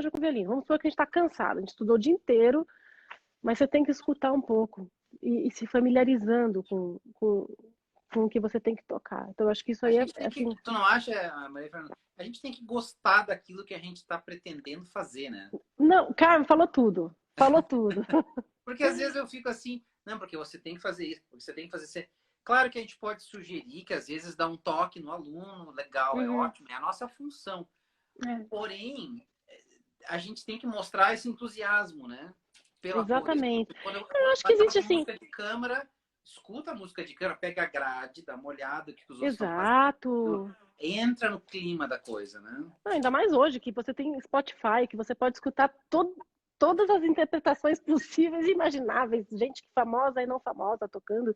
com o violino, vamos supor que a gente está cansado, a gente estudou o dia inteiro, mas você tem que escutar um pouco e se familiarizando com o que você tem que tocar. Então, eu acho que isso A aí gente é tem que, assim. tu não acha, Maria Fernanda? A gente tem que gostar daquilo que a gente está pretendendo fazer, né? Não, Carmen falou tudo. Falou tudo. Porque às vezes eu fico assim, não, porque você tem que fazer isso, porque você tem que fazer isso. Claro que a gente pode sugerir que às vezes dá um toque no aluno, legal, é Uhum. ótimo, é a nossa função. É, Porém, a gente tem que mostrar esse entusiasmo, né? Pela coisa. exatamente. Eu Quando acho vai que tocar existe uma assim. música de câmara, escuta a música de câmara, pega a grade, dá uma olhada o que os outros estão fazendo, Exato. entra no clima da coisa, né? Ainda mais hoje, que você tem Spotify, que você pode escutar todas as interpretações possíveis e imagináveis, gente famosa e não famosa tocando,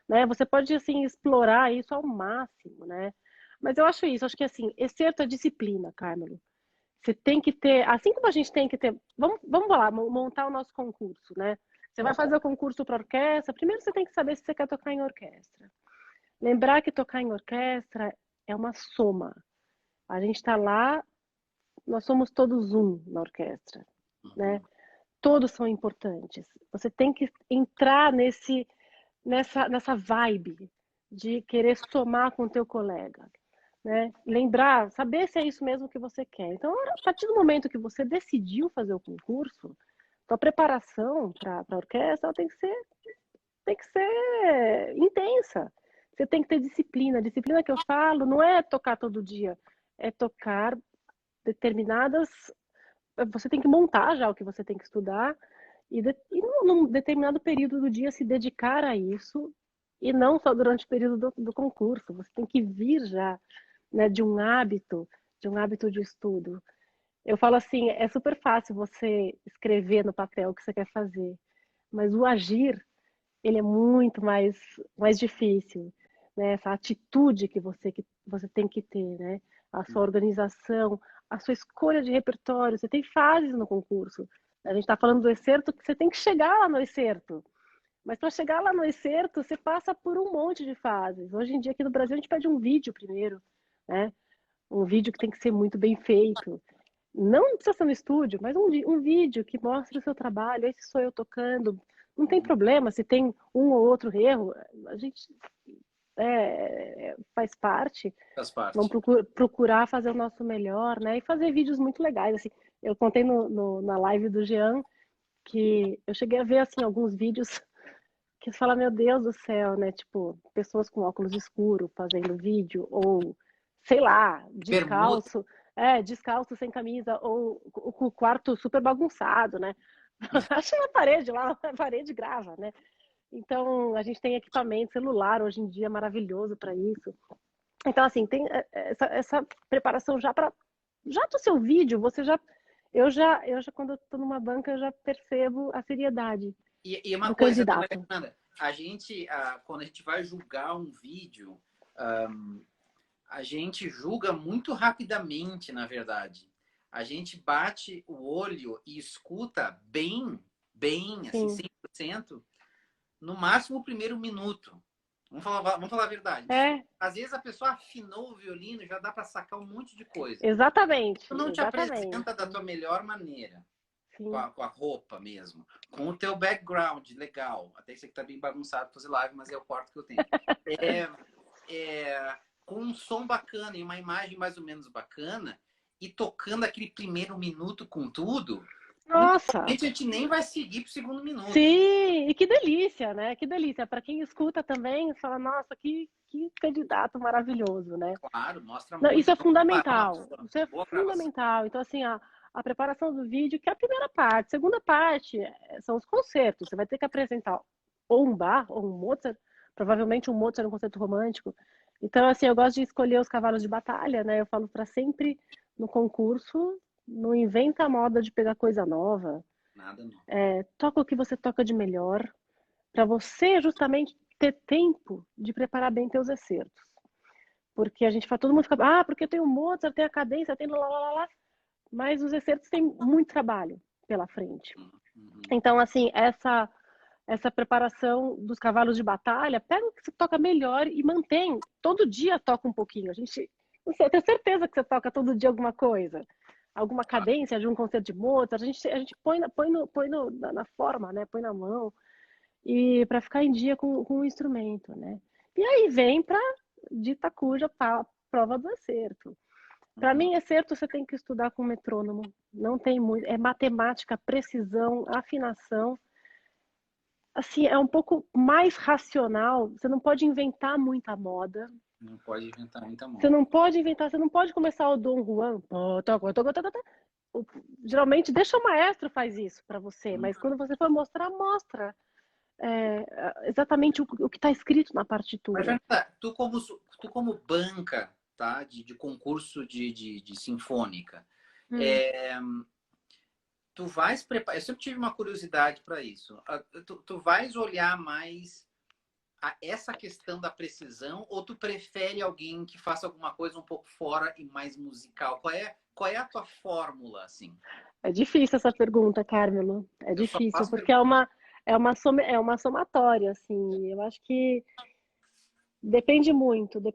né? Você pode, assim, explorar isso ao máximo, né? Mas eu acho isso, acho que, assim, excerto a disciplina, Carmelo. Você tem que ter, assim como a gente tem que ter, vamos lá, montar o nosso concurso, né? Você vai fazer o concurso para orquestra, primeiro você tem que saber se você quer tocar em orquestra. Lembrar que tocar em orquestra é uma soma. A gente está lá, nós somos todos um na orquestra, né? Uhum. Todos são importantes. Você tem que entrar nessa vibe de querer somar com o teu colega, né? Lembrar, saber se é isso mesmo que você quer. Então, a partir do momento que você decidiu fazer o concurso, tua preparação para a orquestra tem que ser intensa. Você tem que ter disciplina. A disciplina que eu falo não é tocar todo dia, é tocar determinadas. Você tem que montar já o que você tem que estudar e num determinado período do dia se dedicar a isso e não só durante o período do concurso. Você tem que vir já, né, de um hábito de estudo. Eu falo assim, é super fácil você escrever no papel o que você quer fazer, mas o agir, ele é muito mais difícil. né? Essa atitude que você tem que ter, né? A sua organização, a sua escolha de repertório. Você tem fases no concurso. A gente está falando do excerto, que você tem que chegar lá no excerto. Mas para chegar lá no excerto, você passa por um monte de fases. Hoje em dia, aqui no Brasil, a gente pede um vídeo primeiro, né? Um vídeo que tem que ser muito bem feito. Não precisa ser no estúdio, mas um vídeo que mostre o seu trabalho. Esse sou eu tocando. Não tem problema se tem um ou outro erro. A gente faz parte. Faz Vamos parte. procurar fazer o nosso melhor, né? E fazer vídeos muito legais. Assim, eu contei na live do Jean que eu cheguei a ver assim alguns vídeos que você fala, meu Deus do céu, né? Tipo, pessoas com óculos escuros fazendo vídeo, ou sei lá, Bermuda. descalço sem camisa, ou com o quarto super bagunçado, né? Acha na parede lá, a parede grava, né? Então, a gente tem equipamento celular hoje em dia maravilhoso para isso. Então, assim, tem essa preparação já do seu vídeo, quando eu tô numa banca, eu já percebo a seriedade E uma do coisa também, candidato. Fernanda, quando a gente vai julgar um vídeo, a gente julga muito rapidamente, na verdade. A gente bate o olho e escuta bem, assim, Sim. 100%, no máximo o primeiro minuto. Vamos falar a verdade. É, Às vezes a pessoa afinou o violino, já dá para sacar um monte de coisa. exatamente, Tu não te exatamente. apresenta da tua melhor maneira, com Sim. a roupa mesmo, com o teu background legal. Até isso aqui tá bem bagunçado fazer live, mas é o quarto que eu tenho. Com um som bacana e uma imagem mais ou menos bacana, e tocando aquele primeiro minuto com tudo, muito Nossa, provavelmente a gente nem vai seguir pro segundo minuto. sim, e que delícia, né? Que delícia. Para quem escuta também, fala, nossa, que candidato maravilhoso, né? Claro, mostra Não, isso muito. é fundamental. Isso é Boa gravação. fundamental. Então, assim, a preparação do vídeo, que é a primeira parte. Segunda parte são os concertos. Você vai ter que apresentar ou um Bach ou um Mozart, provavelmente um Mozart, um concerto romântico. Então, assim, eu gosto de escolher os cavalos de batalha, né? Eu falo para sempre no concurso, não inventa a moda de pegar coisa nova. Nada não. Toca o que você toca de melhor, para você justamente ter tempo de preparar bem teus excertos. Porque a gente fala, todo mundo fica, porque tem o Mozart, tem a cadência, tem lá, lá, lá, lá. Mas os excertos têm muito trabalho pela frente. Uhum. Então, assim, essa preparação dos cavalos de batalha, pega o que você toca melhor e mantém. Todo dia toca um pouquinho. Eu tenho certeza que você toca todo dia alguma coisa. Alguma cadência de um concerto de Mozart. A gente na forma, né? Põe na mão. E para ficar em dia com o instrumento, né? E aí vem para dita cuja prova do acerto. Para Uhum. mim, acerto você tem que estudar com metrônomo. Não tem muito, é matemática, precisão, afinação. Assim, é um pouco mais racional. Você não pode inventar muita moda. Não pode inventar muita Você moda. não pode inventar, você não pode começar o Dom Juan. Geralmente deixa o maestro faz isso para você, Uhum. mas quando você for mostrar, mostra exatamente o que está escrito na Mas, partitura. Fernanda, tu como banca, tá? De concurso de sinfônica, Hum. é, tu vais preparar. Eu sempre tive uma curiosidade para isso. Tu vais olhar mais essa questão da precisão, ou tu prefere alguém que faça alguma coisa um pouco fora e mais musical? Qual é a tua fórmula, assim? É difícil essa pergunta, Carmelo. É Eu só difícil, faço porque pergunta. é uma somatória, assim. Eu acho que depende muito do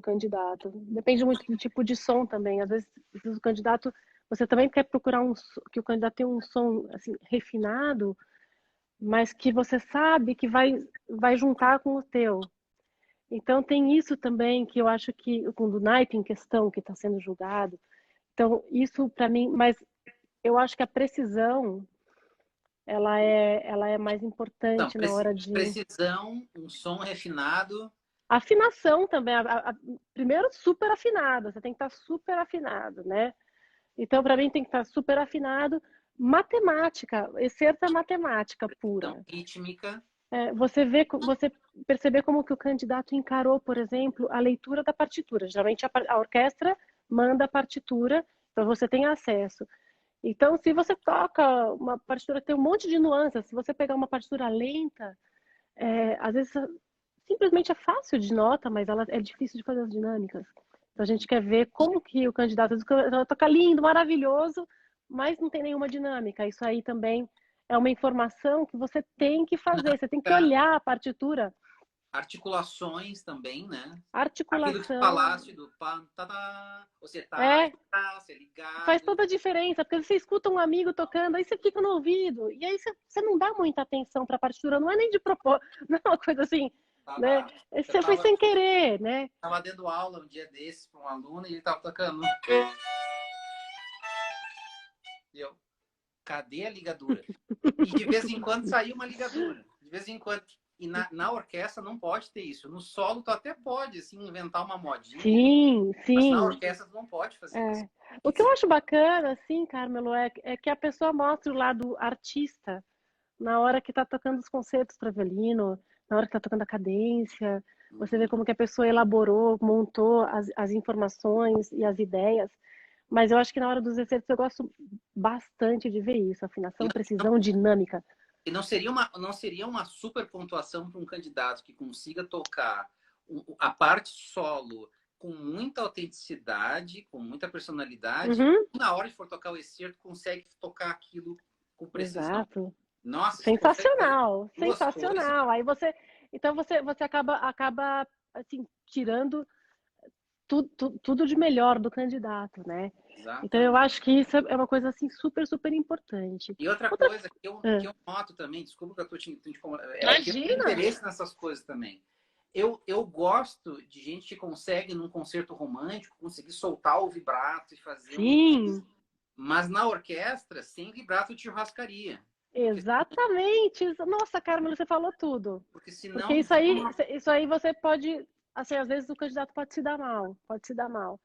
candidato. Depende muito do tipo de som também. Às vezes, o candidato, você também quer procurar que o candidato tenha um som assim, refinado, mas que você sabe que vai juntar com o teu. Então, tem isso também que eu acho que, com o naipe em questão que está sendo julgado. Então, isso para mim, mas eu acho que a precisão ela é mais Não, importante na hora de precisão, um som refinado. afinação também. Primeiro, super afinado. Você tem que estar super afinado, né? Então, para mim, tem que estar super afinado. Matemática, excerto é matemática Então, pura. rítmica. Você perceber como que o candidato encarou, por exemplo, a leitura da partitura. Geralmente a orquestra manda a partitura para você ter acesso. Então, se você toca uma partitura que tem um monte de nuances, se você pegar uma partitura lenta, às vezes simplesmente é fácil de nota, mas ela é difícil de fazer as dinâmicas. Então a gente quer ver como que o candidato toca lindo, maravilhoso, mas não tem nenhuma dinâmica. Isso aí também é uma informação que você tem que fazer, você tem que Dinâmica, olhar a partitura, articulações também, né? Aquilo que tu articulação, falaste do pan, tá, tá, você tá, é, você é faz ligado, toda a diferença, porque você escuta um amigo tocando, aí você fica no ouvido, e aí você não dá muita atenção para a partitura, não é nem de propósito, não é uma coisa assim, né? tava, eu Você foi sem querer, né? tava dando aula um dia desses para um aluno e ele tava tocando. E eu, cadê a ligadura? E de vez em quando saiu uma ligadura. De vez em quando. E na orquestra não pode ter isso. No solo tu até pode, assim, inventar uma modinha. Sim, Mas na sim. orquestra tu não pode fazer isso. É. O que eu acho bacana, assim, Carmelo, é que a pessoa mostra o lado artista na hora que está tocando os concertos para violino, na hora que está tocando a cadência. Você vê Uhum. como que a pessoa elaborou, montou as informações e as ideias. Mas eu acho que na hora dos excertos eu gosto bastante de ver isso. E Afinação, precisão, dinâmica. não seria uma super pontuação para um candidato que consiga tocar a parte solo com muita autenticidade, com muita personalidade, Uhum, e na hora de for tocar o excerto, consegue tocar aquilo com precisão. exato. Nossa, se consegue fazer Sensacional, duas coisas, sensacional. Aí você, então você acaba assim tirando tudo de melhor do candidato, né? Então eu exatamente. acho que isso é uma coisa assim super, super importante. E outra Outra, coisa que ah, eu noto também, desculpa que eu tô é porque eu tenho imagina. interesse nessas coisas também. Eu gosto de gente que consegue, num concerto romântico, conseguir soltar o vibrato e fazer um. Sim, Mas na orquestra, sem vibrato de churrascaria. Porque, exatamente. Nossa, Carmen, você falou tudo. porque Porque senão fica uma. isso aí você pode, assim, às vezes o candidato pode se dar mal, pode se dar mal.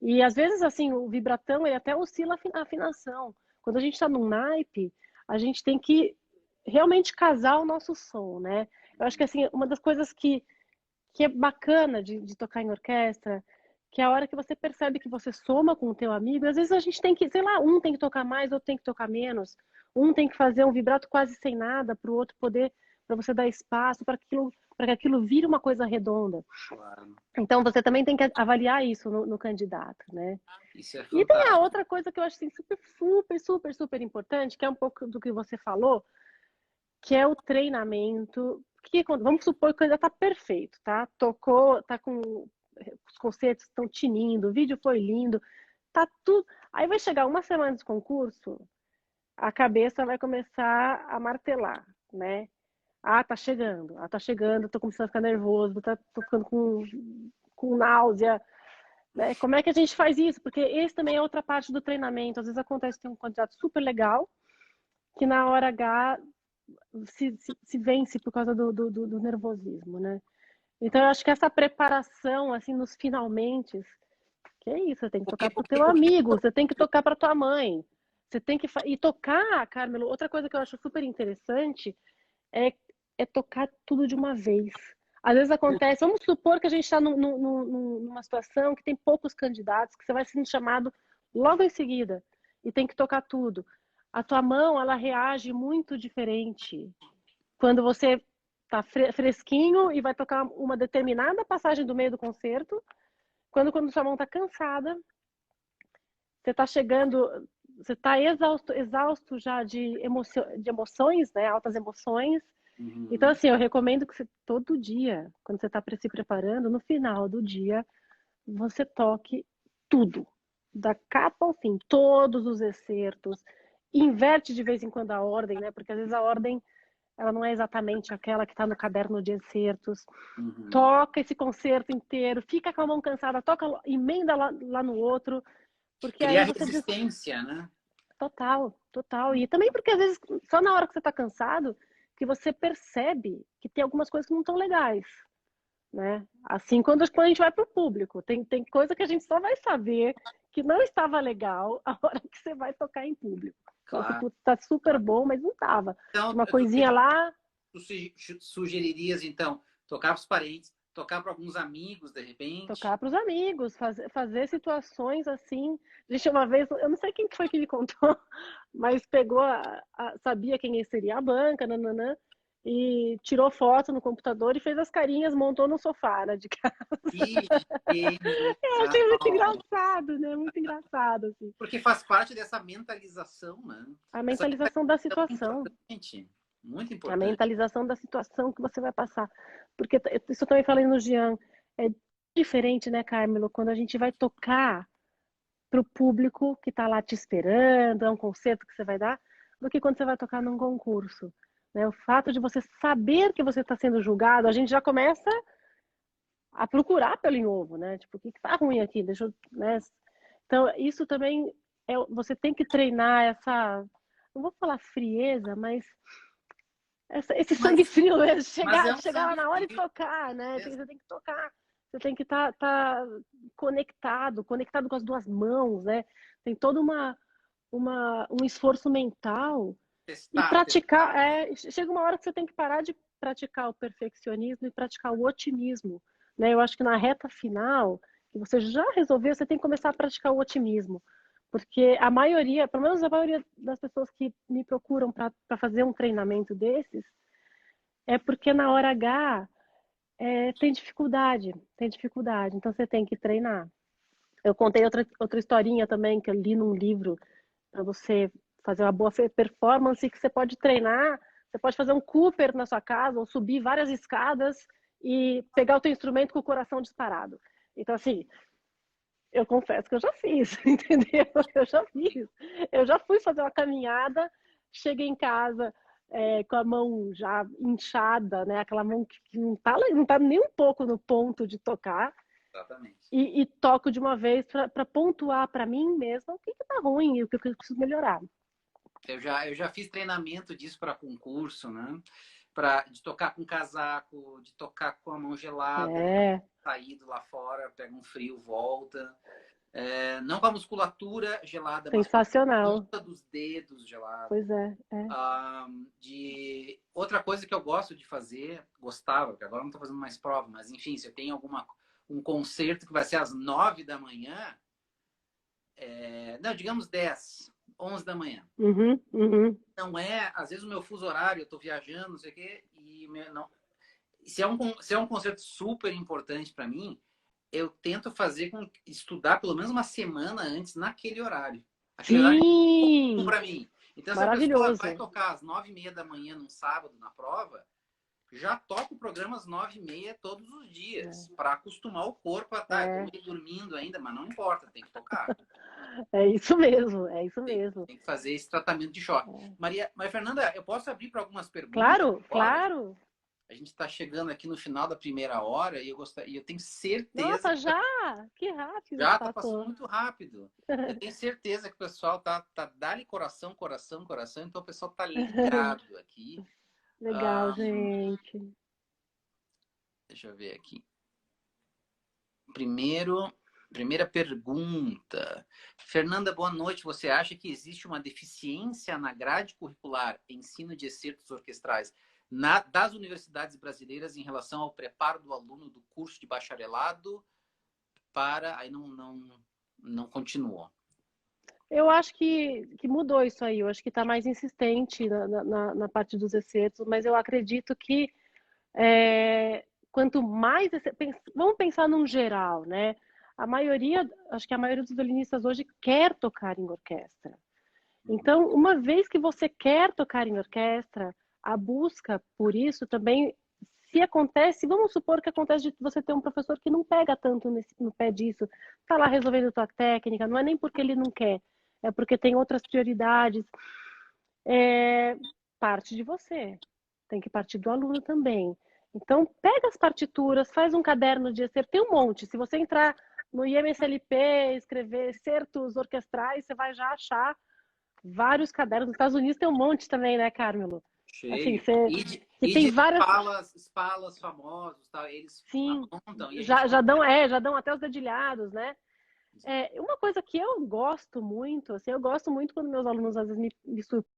E às vezes, assim, o vibratão, ele até oscila a afinação. Quando a gente está num naipe, a gente tem que realmente casar o nosso som, né? Eu acho que, assim, uma das coisas que é bacana de tocar em orquestra, que é a hora que você percebe que você soma com o teu amigo, e às vezes a gente tem que, sei lá, um tem que tocar mais, outro tem que tocar menos, um tem que fazer um vibrato quase sem nada para o outro poder, para você dar espaço para que aquilo vire uma coisa redonda. Claro, Então você também tem que avaliar isso no candidato, né? isso é E tem a fantástico. outra coisa que eu acho assim, super, super, super, super importante, que é um pouco do que você falou, que é o treinamento. Vamos supor que ainda está perfeito, tá? Tocou, tá com os concertos estão tinindo, o vídeo foi lindo, tá tudo. Aí vai chegar uma semana de concurso, a cabeça vai começar a martelar, né? Tá chegando, tô começando a ficar nervoso, tô ficando com náusea, né? Como é que a gente faz isso? Porque esse também é outra parte do treinamento. Às vezes acontece que tem um candidato super legal, que na hora H se vence por causa do nervosismo, né? Então eu acho que essa preparação, assim, nos finalmente, que é isso, você tem que tocar pro teu amigo, você tem que tocar pra tua mãe, você tem que... E tocar, Carmelo, outra coisa que eu acho super interessante é, é tocar tudo de uma vez. Às vezes acontece, vamos supor que a gente está numa situação que tem poucos candidatos, que você vai sendo chamado logo em seguida e tem que tocar tudo. A tua mão, ela reage muito diferente quando você tá fresquinho e vai tocar uma determinada passagem do meio do concerto, quando sua mão tá cansada, você tá chegando, você tá exausto já de emoções, né, altas emoções. Então, Uhum. assim, eu recomendo que você, todo dia, quando você está se preparando, no final do dia, você toque tudo, da capa ao fim, todos os excertos. Inverte de vez em quando a ordem, né? Porque às vezes a ordem ela não é exatamente aquela que está no caderno de excertos. Uhum. Toca esse concerto inteiro, fica com a mão cansada, toca, emenda lá no outro, porque Criar aí você resistência, né? total, total. E também porque às vezes só na hora que você está cansado que você percebe que tem algumas coisas que não estão legais, né? Assim, quando a gente vai para o público, tem coisa que a gente só vai saber que não estava legal a hora que você vai tocar em público. Fala assim, Claro, putz, tá super claro. bom, mas não tava. Então, Tinha uma coisinha lá, tu sugeririas, então, tocar para os parentes, tocar para alguns amigos, de repente? tocar para os amigos, fazer situações assim. Gente, uma vez, eu não sei quem foi que me contou, mas pegou, sabia quem seria a banca, nananã, e tirou foto no computador e fez as carinhas, montou no sofá, né, de casa. Que genial! Eu achei muito engraçado, né? Muito engraçado, assim. Porque faz parte dessa mentalização, né? A Essa mentalização da mentalização é situação. importante, muito A importante. mentalização da situação que você vai passar. Porque isso eu também falei no Jean. É diferente, né, Carmelo, quando a gente vai tocar para o público que está lá te esperando, é um concerto que você vai dar, do que quando você vai tocar num concurso. Né? O fato de você saber que você está sendo julgado, a gente já começa a procurar pelo em ovo, né? Tipo, o que está ruim aqui? Deixa eu, né? Então, isso também você tem que treinar essa, não vou falar frieza, mas esse sangue Mas, frio mesmo, mas é um chegar lá sangue na hora e frio. tocar, né? Você tem que tocar, você tem que estar conectado com as duas mãos, né? Tem todo um esforço mental e Testar, praticar. testar. Chega uma hora que você tem que parar de praticar o perfeccionismo e praticar o otimismo, né? Eu acho que na reta final, que você já resolveu, você tem que começar a praticar o otimismo. Porque a maioria, pelo menos a maioria das pessoas que me procuram para fazer um treinamento desses, é porque na hora H tem dificuldade, tem dificuldade. Então você tem que treinar. Eu contei outra historinha também que eu li num livro para você fazer uma boa performance que você pode treinar, você pode fazer um Cooper na sua casa ou subir várias escadas e pegar o teu instrumento com o coração disparado. Então assim, eu confesso que eu já fiz, entendeu? Eu já fiz. Eu já fui fazer uma caminhada, cheguei em casa com a mão já inchada, né? Aquela mão que não tá nem um pouco no ponto de tocar. Exatamente. E toco de uma vez para pontuar para mim mesma o que tá ruim e o que eu preciso melhorar. Eu já fiz treinamento disso para concurso, né? De tocar com casaco, de tocar com a mão gelada, saído lá fora, pega um frio, volta. Não com a musculatura gelada, mas com a Sensacional. ponta dos dedos gelada. Pois é. Outra coisa que eu gosto de fazer, gostava, porque agora não estou fazendo mais prova, mas enfim, se eu tenho um concerto que vai ser às 9 da manhã, não, digamos 10, 11 da manhã. Não às vezes o meu fuso horário, eu estou viajando, não sei o quê, e não, se é um concerto super importante para mim, eu tento estudar pelo menos uma semana antes naquele horário. Aquele horário é bom para mim. Então, se a pessoa vai tocar às 9h30 da manhã num sábado na prova, já toca o programa às 9h30 todos os dias, para acostumar o corpo a estar. Eu estou dormindo ainda, mas não importa, tem que tocar. É isso mesmo, é isso mesmo. Tem que fazer esse tratamento de choque. Maria Fernanda, eu posso abrir para algumas perguntas? Claro, claro. A gente está chegando aqui no final da primeira hora e eu tenho certeza... Nossa, já? Que rápido. Já está passando muito rápido. Eu tenho certeza que o pessoal tá dá-lhe coração, coração, coração. Então o pessoal tá ligado aqui. Legal, gente. Deixa eu ver aqui. Primeira pergunta. Fernanda, boa noite. Você acha que existe uma deficiência na grade curricular ensino de excertos orquestrais das universidades brasileiras em relação ao preparo do aluno do curso de bacharelado aí não continuou? Eu acho que mudou isso aí. Eu acho que está mais insistente na parte dos excertos, mas eu acredito que quanto mais... Vamos pensar num geral, né? Acho que a maioria dos violinistas hoje quer tocar em orquestra. Então, uma vez que você quer tocar em orquestra, a busca por isso também, se acontece, vamos supor que acontece de você ter um professor que não pega tanto no pé disso, tá lá resolvendo a tua técnica, não é nem porque ele não quer, é porque tem outras prioridades. Parte de você, tem que partir do aluno também. Então, pega as partituras, faz um caderno de excerto, tem um monte. Se você entrar no IMSLP, escrever excertos orquestrais, você vai já achar vários cadernos. Nos Estados Unidos tem um monte também, né, Carmelo? Cheio. Assim, tem várias espalas famosos, tá? Eles apontam. Já dão até os dedilhados, né? Uma coisa que eu gosto muito, assim, eu gosto muito quando meus alunos às vezes me surpreendem